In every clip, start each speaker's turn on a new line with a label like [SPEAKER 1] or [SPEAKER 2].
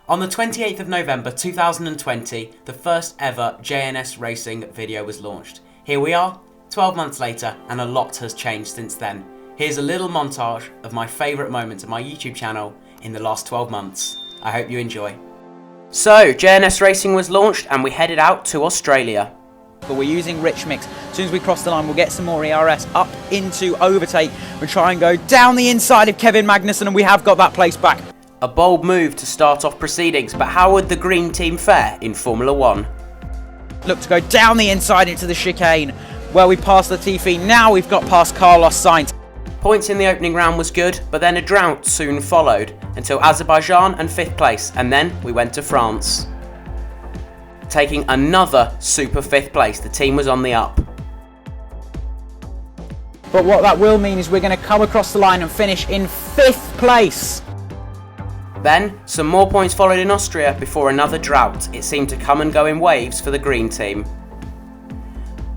[SPEAKER 1] On the 28th of November 2020, the first ever JNS Racing video was launched. Here we are, 12 months later, and a lot has changed since then. Here's a little montage of my favourite moments of my YouTube channel in the last 12 months. I hope you enjoy. So, JNS Racing was launched and we headed out to Australia.
[SPEAKER 2] But we're using Rich Mix. As soon as we cross the line, we'll get some more ERS up into overtake. We'll try and go down the inside of Kevin Magnussen, and we have got that place back.
[SPEAKER 1] A bold move to start off proceedings, but how would the green team fare in Formula 1?
[SPEAKER 2] Look to go down the inside into the chicane, where we passed Latifi. Now we've got past Carlos Sainz.
[SPEAKER 1] Points in the opening round was good, but then a drought soon followed, until Azerbaijan and 5th place, and then we went to France. Taking another super 5th place, the team was on the up.
[SPEAKER 2] But what that will mean is we're going to come across the line and finish in 5th place.
[SPEAKER 1] Then, some more points followed in Austria before another drought. It seemed to come and go in waves for the green team.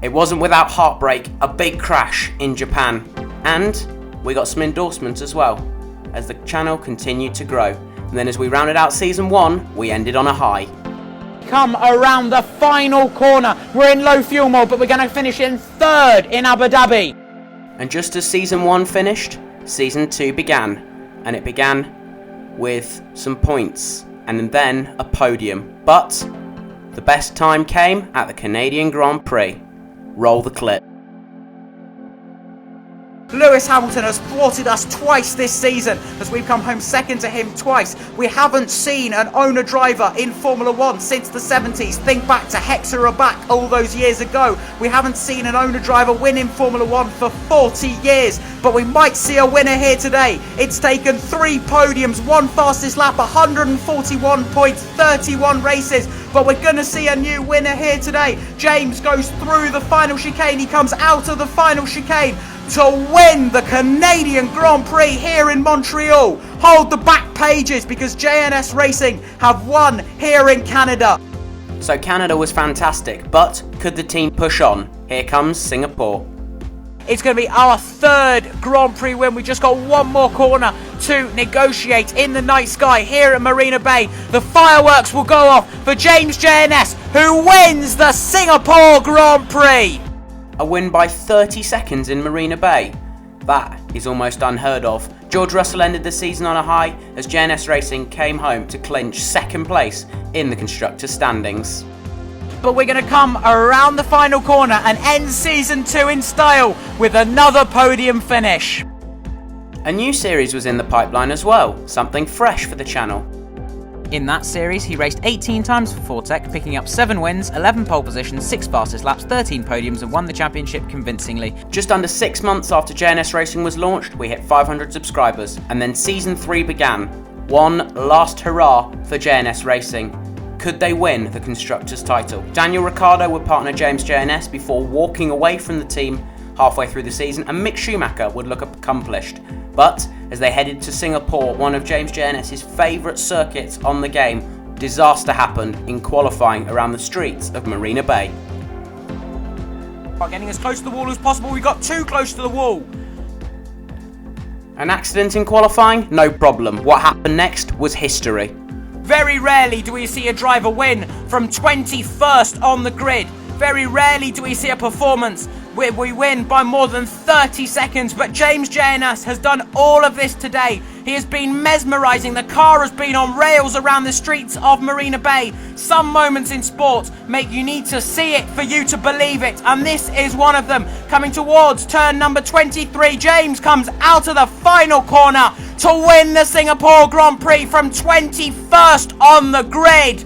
[SPEAKER 1] It wasn't without heartbreak, a big crash in Japan. And we got some endorsements as well, as the channel continued to grow. And then as we rounded out season 1, we ended on a high.
[SPEAKER 2] Come around the final corner. We're in low fuel mode, but we're going to finish in 3rd in Abu Dhabi.
[SPEAKER 1] And just as season 1 finished, season 2 began. And it began with some points and then a podium. But the best time came at the Canadian Grand Prix. Roll the clip.
[SPEAKER 2] Lewis Hamilton has thwarted us twice this season as we've come home second to him twice. We haven't seen an owner-driver in Formula 1 since the 70s. Think back to Hector Rabat all those years ago. We haven't seen an owner-driver win in Formula 1 for 40 years. But we might see a winner here today. It's taken 3 podiums, 1 fastest lap, 141 points, 31 races. But we're going to see a new winner here today. James goes through the final chicane. He comes out of the final chicane to win the Canadian Grand Prix here in Montreal. Hold the back pages because JNS Racing have won here in Canada.
[SPEAKER 1] So Canada was fantastic, but could the team push on? Here comes Singapore.
[SPEAKER 2] It's going to be our 3rd Grand Prix win. We just got one more corner to negotiate in the night sky here at Marina Bay. The fireworks will go off for James JNS, who wins the Singapore Grand Prix.
[SPEAKER 1] A win by 30 seconds in Marina Bay. That is almost unheard of. George Russell ended the season on a high as JNS Racing came home to clinch 2nd place in the constructors' standings.
[SPEAKER 2] But we're going to come around the final corner and end season 2 in style with another podium finish.
[SPEAKER 1] A new series was in the pipeline as well, something fresh for the channel.
[SPEAKER 2] In that series, he raced 18 times for Fortec, picking up 7 wins, 11 pole positions, 6 fastest laps, 13 podiums, and won the championship convincingly.
[SPEAKER 1] Just under 6 months after JNS Racing was launched, we hit 500 subscribers, and then season 3 began. One last hurrah for JNS Racing. Could they win the constructors' title? Daniel Ricciardo would partner James JNS before walking away from the team halfway through the season, and Mick Schumacher would look accomplished. But as they headed to Singapore, one of James JNS's favourite circuits on the game, disaster happened in qualifying around the streets of Marina Bay.
[SPEAKER 2] Getting as close to the wall as possible, we got too close to the wall.
[SPEAKER 1] An accident in qualifying? No problem. What happened next was history.
[SPEAKER 2] Very rarely do we see a driver win from 21st on the grid. Very rarely do we see a performance where we win by more than 30 seconds, but James JNS has done all of this today. He has been mesmerising. The car has been on rails around the streets of Marina Bay. Some moments in sport make you need to see it for you to believe it, and this is one of them. Coming towards turn number 23, James comes out of the final corner to win the Singapore Grand Prix from 21st on the grid.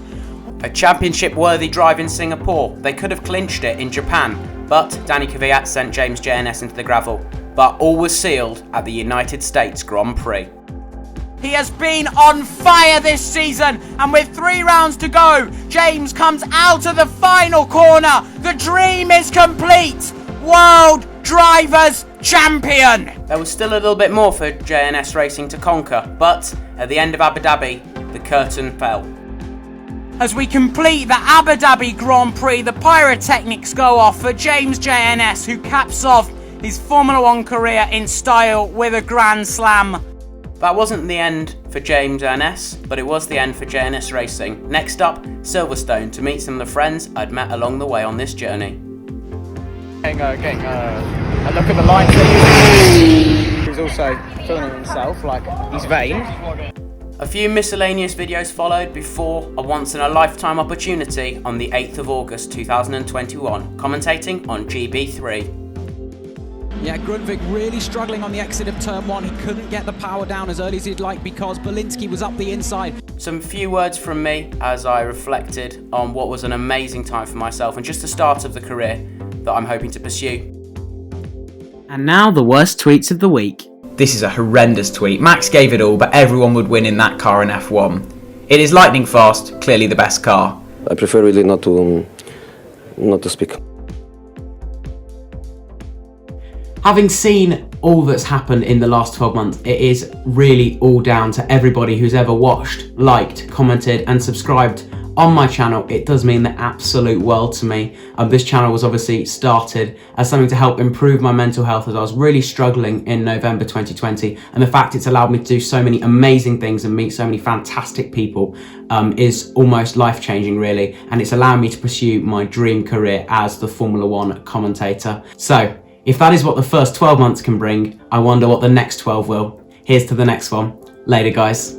[SPEAKER 1] A championship-worthy drive in Singapore. They could have clinched it in Japan, but Danny Kvyat sent James JNS into the gravel. But all was sealed at the United States Grand Prix.
[SPEAKER 2] He has been on fire this season, and with 3 rounds to go, James comes out of the final corner. The dream is complete. World Drivers' Champion.
[SPEAKER 1] There was still a little bit more for JNS Racing to conquer, but at the end of Abu Dhabi, the curtain fell.
[SPEAKER 2] As we complete the Abu Dhabi Grand Prix, the pyrotechnics go off for James JNS, who caps off his Formula 1 career in style with a Grand Slam.
[SPEAKER 1] That wasn't the end for for JamesNS, but it was the end for JNS Racing. Next up, Silverstone, to meet some of the friends I'd met along the way on this journey.
[SPEAKER 3] Getting a look at the lines that he's also filming himself, like he's vain.
[SPEAKER 1] A few miscellaneous videos followed before a once-in-a-lifetime opportunity on the 8th of August 2021, commentating on GB3.
[SPEAKER 4] Yeah, Grundvik really struggling on the exit of turn 1. He couldn't get the power down as early as he'd like because Belinsky was up the inside.
[SPEAKER 1] Some few words from me as I reflected on what was an amazing time for myself and just the start of the career that I'm hoping to pursue.
[SPEAKER 5] And now the worst tweets of the week.
[SPEAKER 2] This is a horrendous tweet. Max gave it all, but everyone would win in that car in F1. It is lightning fast, clearly the best car.
[SPEAKER 6] I prefer really not to speak.
[SPEAKER 5] Having seen all that's happened in the last 12 months, it is really all down to everybody who's ever watched, liked, commented and subscribed on my channel. It does mean the absolute world to me. This channel was obviously started as something to help improve my mental health as I was really struggling in November 2020, and the fact it's allowed me to do so many amazing things and meet so many fantastic people is almost life-changing really, and it's allowed me to pursue my dream career as the Formula 1 commentator. So if that is what the first 12 months can bring, I wonder what the next 12 will. Here's to the next one. Later guys.